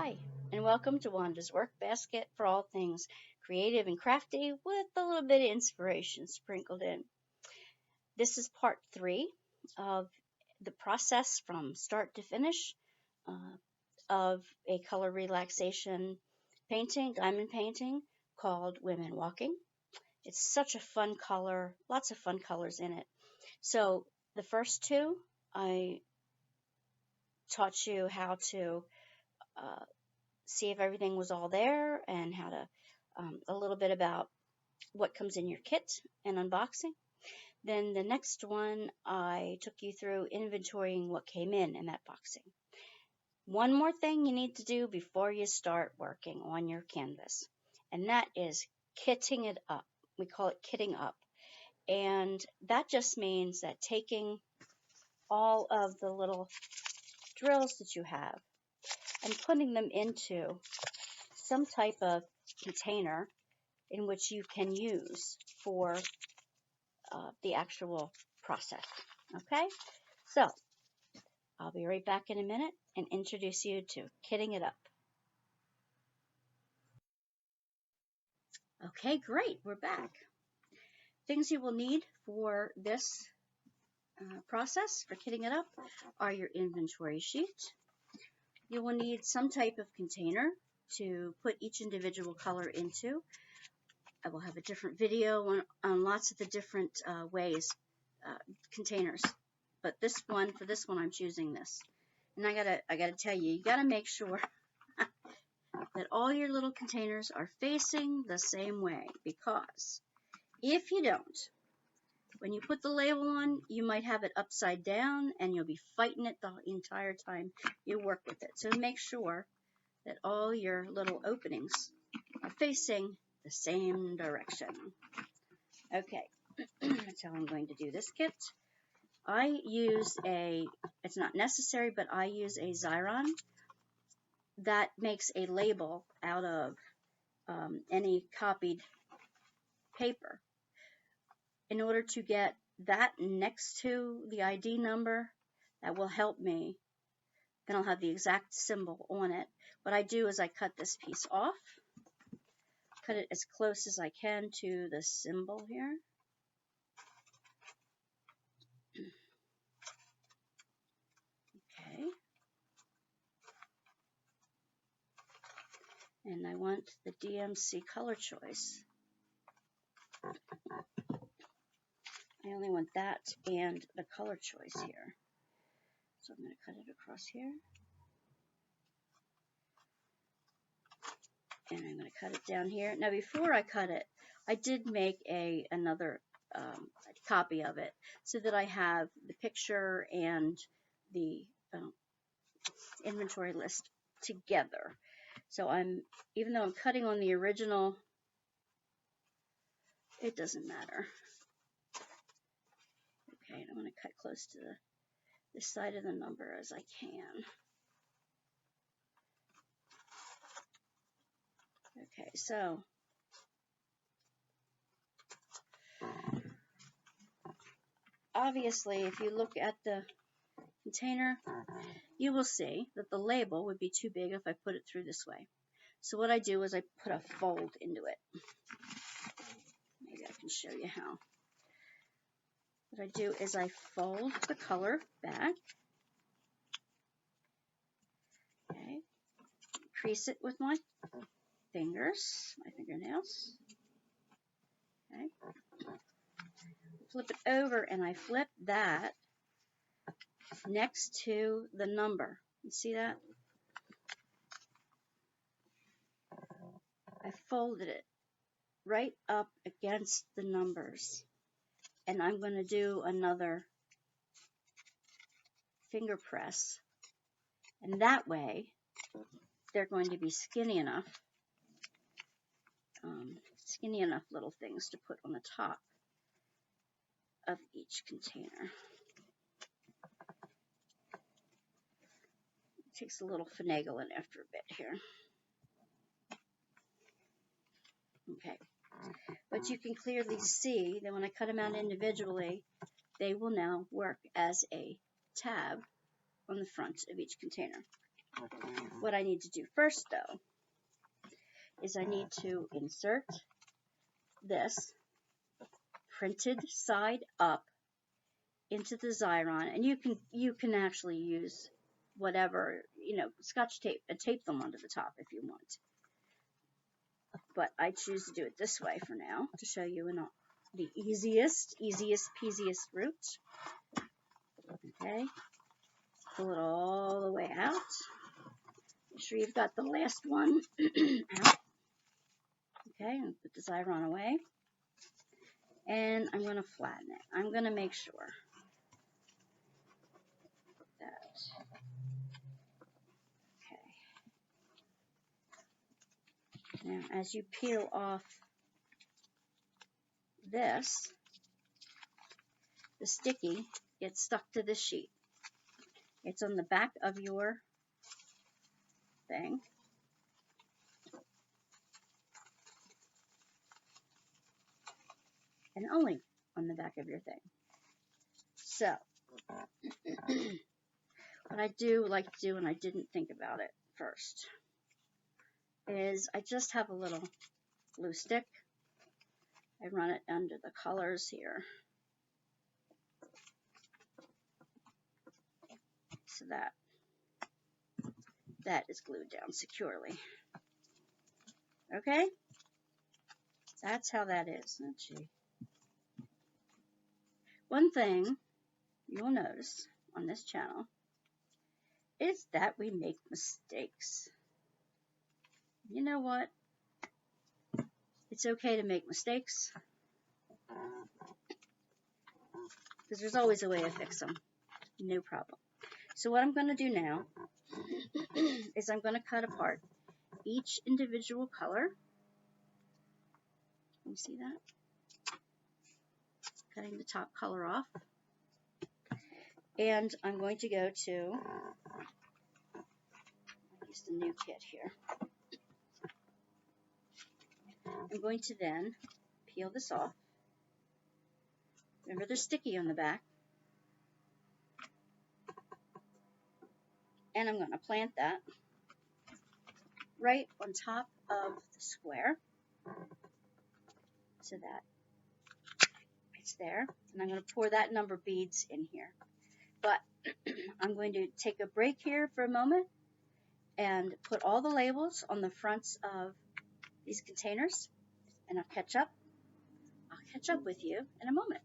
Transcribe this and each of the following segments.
Hi, and welcome to Wanda's Workbasket for all things creative and crafty with a little bit of inspiration sprinkled in. This is part 3 of the process from start to finish of a color relaxation painting, diamond painting called Women Walking. It's such a fun color, lots of fun colors in it. So the first two, I taught you how to see if everything was all there and how to a little bit about what comes in your kit and unboxing. Then the next one, I took you through inventorying what came in that boxing. One more thing you need to do before you start working on your canvas, and that is kitting it up. We call it kitting up. And that just means that taking all of the little drills that you have and putting them into some type of container in which you can use for the actual process. Okay, so I'll be right back in a minute and introduce you to kitting it up. Okay, great, we're back. Things you will need for this process for kitting it up are your inventory sheet. You will need some type of container to put each individual color into. I will have a different video on lots of the different ways, containers. But for this one, I'm choosing this. And I gotta tell you, you gotta make sure that all your little containers are facing the same way, because if you don't, when you put the label on, you might have it upside down and you'll be fighting it the entire time you work with it. So make sure that all your little openings are facing the same direction. Okay, that's how I'm going to do this kit. I use it's not necessary, but I use a Xyron that makes a label out of any copied paper. In order to get that next to the ID number, that will help me. Then I'll have the exact symbol on it. What I do is I cut this piece off, cut it as close as I can to the symbol here. Okay. And I want the DMC color choice. I only want that and the color choice here. So I'm going to cut it across here. And I'm going to cut it down here. Now before I cut it, I did make another copy of it so that I have the picture and the inventory list together. So even though I'm cutting on the original, it doesn't matter. Okay, and I'm going to cut close to this side of the number as I can. Okay, so obviously if you look at the container, you will see that the label would be too big if I put it through this way. So what I do is I put a fold into it. Maybe I can show you how. What I do is I fold the color back. Okay. Crease it with my fingernails. Okay. Flip it over and I flip that next to the number. You see that? I folded it right up against the numbers. And I'm going to do another finger press. And that way, they're going to be skinny enough little things to put on the top of each container. It takes a little finagling after a bit here. Okay, but you can clearly see that when I cut them out individually, they will now work as a tab on the front of each container. What I need to do first, though, is I need to insert this printed side up into the Xyron, and you can actually use whatever, Scotch tape and tape them onto the top if you want. But I choose to do it this way for now to show you the easiest peasiest route. Okay, pull it all the way out. Make sure you've got the last one out. Okay, and put the Xyron away. And I'm going to flatten it. I'm going to make sure that, okay. Now, as you peel off this, the sticky gets stuck to this sheet. It's on the back of your thing. And only on the back of your thing. So, what I do like to do, and I didn't think about it first, is I just have a little glue stick. I run it under the colors here, so that is glued down securely. Okay? That's how that is. Oh, gee. One thing you'll notice on this channel is that we make mistakes. You know what? It's okay to make mistakes, because there's always a way to fix them. No problem. So what I'm going to do now is I'm going to cut apart each individual color. Can you see that? Cutting the top color off. And I'm going to go to, I'll use the new kit here. I'm going to then peel this off. Remember, they're sticky on the back. And I'm going to plant that right on top of the square so that it's there. And I'm going to pour that number beads in here. But I'm going to take a break here for a moment and put all the labels on the fronts of these containers, and I'll catch up with you in a moment.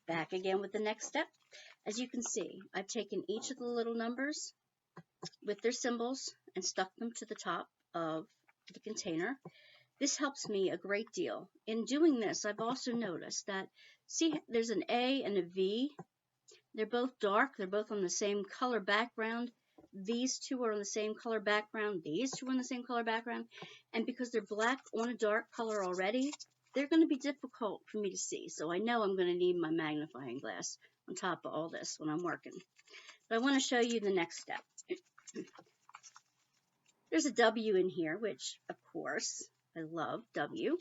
Back again with the next step. As you can see, I've taken each of the little numbers with their symbols and stuck them to the top of the container. This helps me a great deal. In doing this, I've also noticed that, see, there's an A and a V. They're both dark. They're both on the same color background. These two are on the same color background. These two are on the same color background. And because they're black on a dark color already, they're going to be difficult for me to see. So I know I'm going to need my magnifying glass on top of all this when I'm working. But I want to show you the next step. There's a W in here, which, of course, I love W.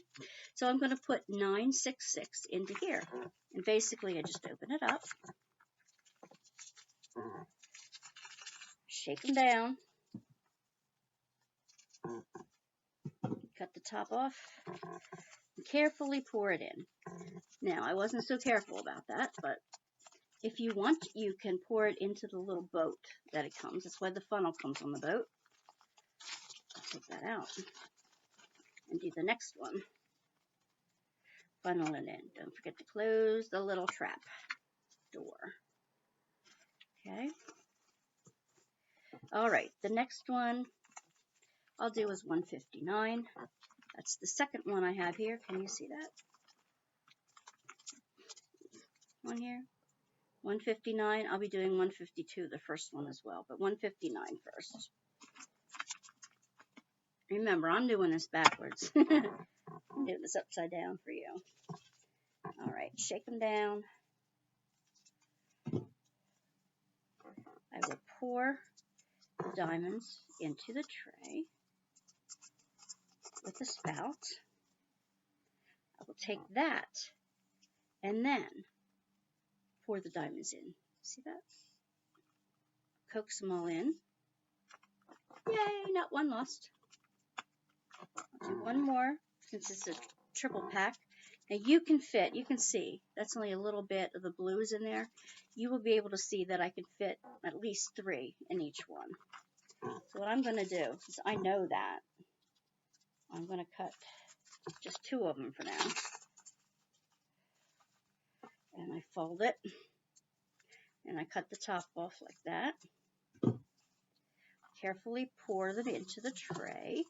So I'm going to put 966 into here. And basically, I just open it up, shake them down, cut the top off, and carefully pour it in. Now, I wasn't so careful about that, but if you want, you can pour it into the little boat that it comes. That's why the funnel comes on the boat. I'll take that out and do the next one. Funnel it in. Don't forget to close the little trap door. Okay. All right, the next one I'll do is 159. That's the second one I have here. Can you see that? One here. 159. I'll be doing 152, the first one as well, but 159 first. Remember, I'm doing this backwards. I'm doing this upside down for you. All right, shake them down. I will pour the diamonds into the tray with the spout. I will take that and then pour the diamonds in. See that? coax them all in. Yay, not one lost. I'll do one more since it's a triple pack. Now you can see, that's only a little bit of the blues in there. You will be able to see that I can fit at least 3 in each one. So what I'm going to do, since I know that, I'm going to cut just 2 of them for now. And I fold it. And I cut the top off like that. Carefully pour them into the tray.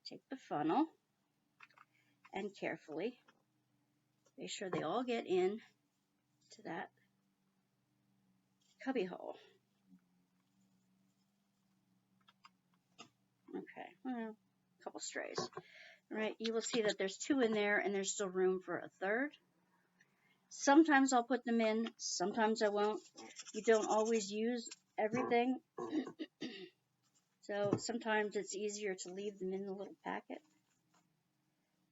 Take the funnel and carefully make sure they all get in to that cubby hole. Okay, well, a couple strays. All right, you will see that there's 2 in there and there's still room for a third. Sometimes I'll put them in, sometimes I won't. You don't always use everything. So sometimes it's easier to leave them in the little packet.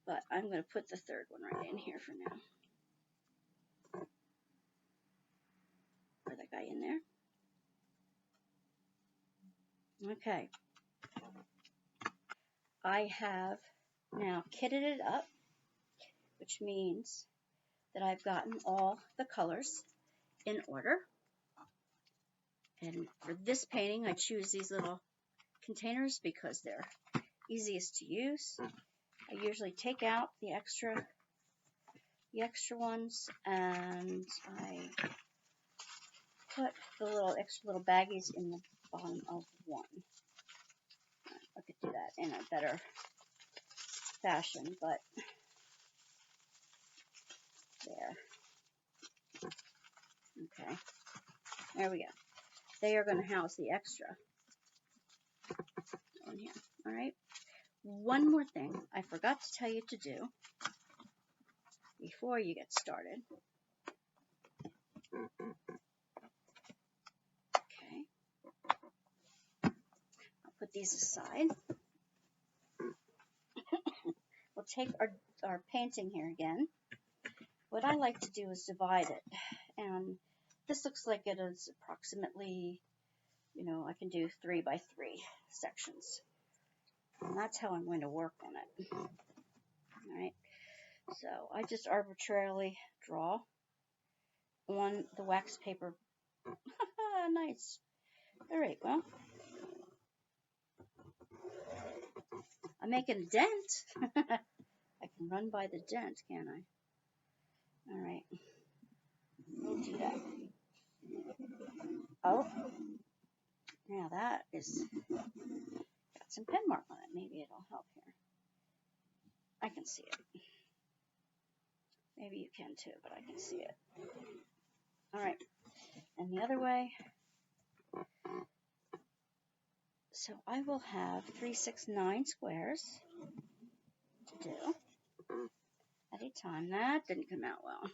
But I'm going to put the third one right in here for now. Put that guy in there. Okay. I have now kitted it up, which means that I've gotten all the colors in order. And for this painting, I choose these little containers because they're easiest to use. I usually take out the extra ones, and I put the extra little baggies in the bottom of one. I could do that in a better fashion, but there. Okay, there we go. They are going to house the extra on here. All right. One more thing I forgot to tell you to do before you get started. Okay. I'll put these aside. We'll take our painting here again. What I like to do is divide it. And this looks like it is approximately, I can do 3 by 3 sections. And that's how I'm going to work on it. All right. So I just arbitrarily draw on the wax paper. Nice. All right, well, I'm making a dent. I can run by the dent, can't I? All right. We'll do that. Oh, now that is got some pen mark on it. Maybe it'll help here. I can see it. Maybe you can too, but I can see it. All right. And the other way. So I will have 3, 6, 9 squares to do at a time. That didn't come out well.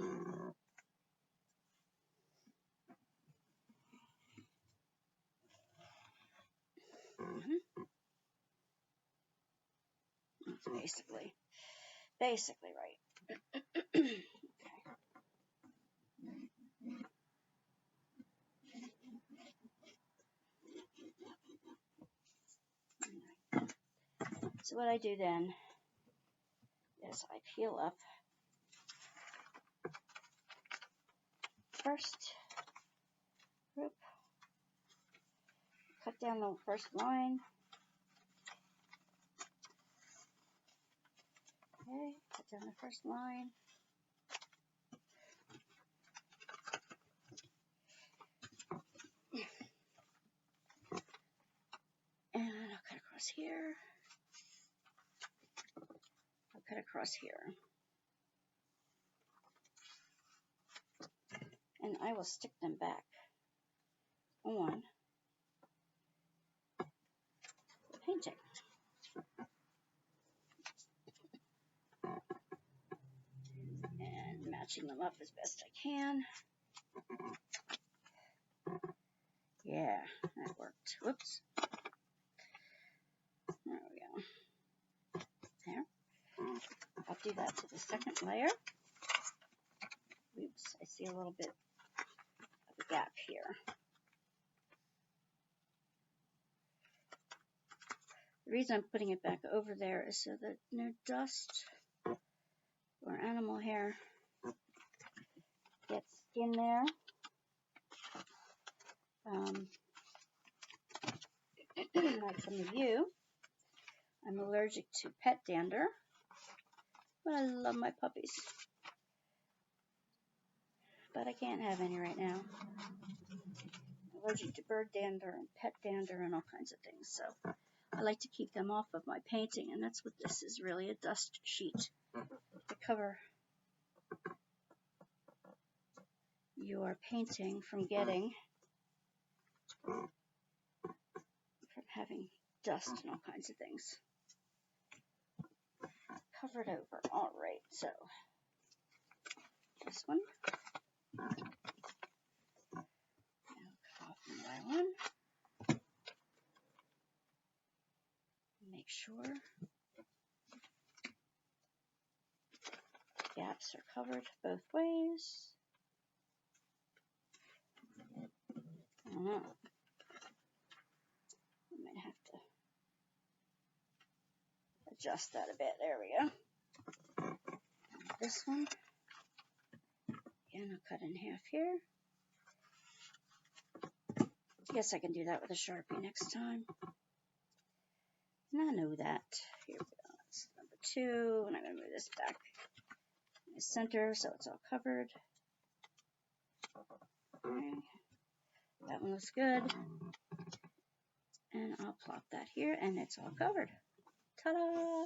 That's basically right. Okay. So what I do then is I peel up first group, cut down the first line. Okay, cut down the first line. And I'll cut across here. I'll cut across here. And I will stick them back on the painting. And matching them up as best I can. Yeah, that worked. Whoops. There we go. There. I'll do that to the second layer. Oops, I see a little bit gap here. The reason I'm putting it back over there is so that no dust or animal hair gets in there. Like some of you, I'm allergic to pet dander, but I love my puppies. But I can't have any right now. I'm allergic to bird dander and pet dander and all kinds of things, so I like to keep them off of my painting, and that's what this is really, a dust sheet to cover your painting from having dust and all kinds of things covered over. All right, so this one. Now cut off my one. Make sure gaps are covered both ways. I don't know. I might have to adjust that a bit. There we go. This one. Again, I'll cut in half here. I guess I can do that with a Sharpie next time. And I know that. Here we go. That's number 2. And I'm going to move this back in the center so it's all covered. Okay. That one looks good. And I'll plop that here, and it's all covered. Ta-da!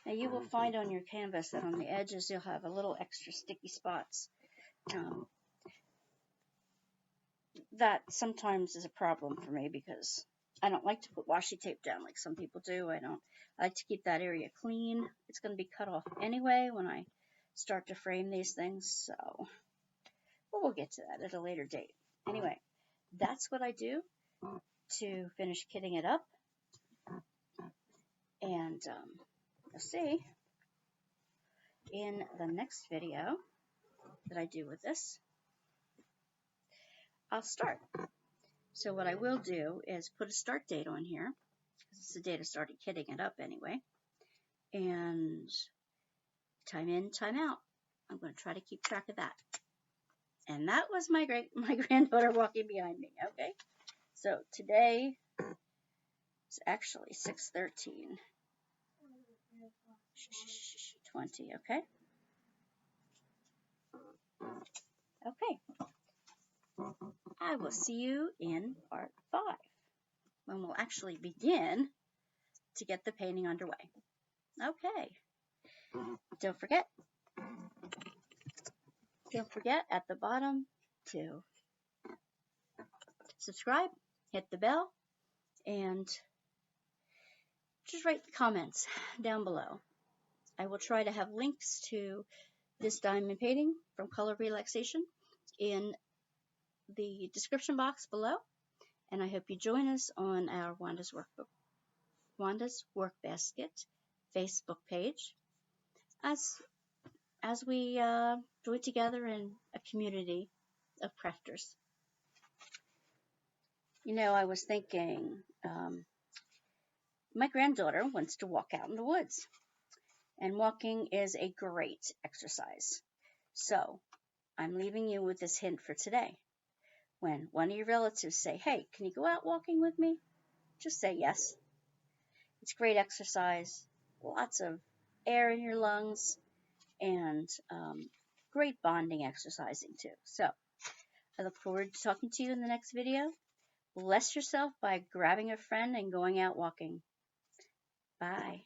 Now you will find on your canvas that on the edges you'll have a little extra sticky spots. That sometimes is a problem for me because I don't like to put washi tape down like some people do. I like to keep that area clean. It's going to be cut off anyway when I start to frame these things, so we'll get to that at a later date. Anyway, that's what I do to finish kitting it up, and you'll see in the next video that I do with this, I'll start. So what I will do is put a start date on here, because it's the date I started kitting it up anyway, and time in, time out. I'm going to try to keep track of that. And that was my granddaughter walking behind me, okay? So today is actually 6/13. 20, okay? Okay. I will see you in part 5, when we'll actually begin to get the painting underway. Okay. Don't forget at the bottom to subscribe, hit the bell, and just write the comments down below. I will try to have links to this diamond painting from Color Relaxation in the description box below, and I hope you join us on our Wanda's Workbasket Facebook page as we do it together in a community of crafters. You know, I was thinking, my granddaughter wants to walk out in the woods, and walking is a great exercise. So I'm leaving you with this hint for today. When one of your relatives say, hey, can you go out walking with me? Just say yes. It's great exercise, lots of air in your lungs, and great bonding exercising too. So I look forward to talking to you in the next video. Bless yourself by grabbing a friend and going out walking. Bye.